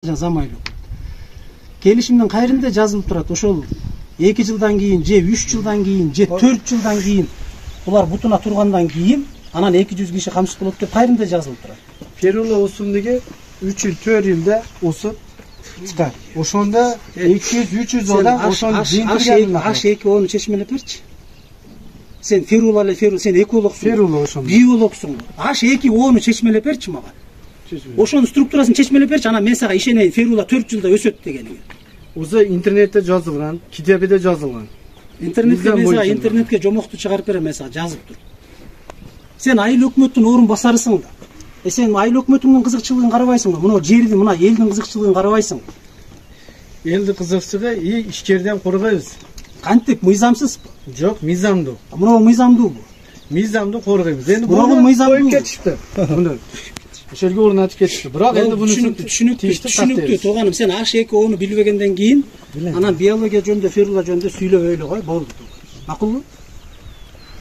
Жазамайлы. Келишимдин кайрында жазылып турат. Ошол 2 жылдан кийин, же 3 жылдан кийин, же 4 жылдан кийин булар бутуна тургандан кийин анан 200 киши камсыз болот деп кайрында жазылып турат. Перула өсүмдүгү 3 жыл 4 жылда өсүп чыкат. Ошондо 200-300 адам ошону H2 onu чечмелеп берчи. Сен Ферула эле Ферул, сен экологсуң. Ферула ошондо. Биологсуң. H2 onu чечмелеп берчи мага. Ошонун структурасын чечмелеп берчи, анан мен сага ишенейин, Ферула 4 жылда өсөт дегениңе. Уза интернетте жазылган, китебиде жазылган. Интернетке жомокту чыгарып берем, мен сага жазып тур. Сен айыл өкмөттүн орун басарысың да. Сен айыл өкмөтүңдүн кызыкчылыгын карабайсың да, мына жердин, мына элдин кызыкчылыгын карабайсың. Элди кызыкчылыгы ишкерден коргойбуз. Кантип мыйзамсызбы? Жок, мыйзамдуу. Мына мыйзамдуубу? Мыйзамдуу коргойбуз. Эndi буну мыйзамдуу кетишти. Мына ошерге орнатып кетишти. Бирок энди буну түшүнүктүү тууганым, сен H2 onu билбегенден кийин анан биология жөнүндө, Ферула жөнүндө сүйлөбөйлү кой, болду. Макулбу?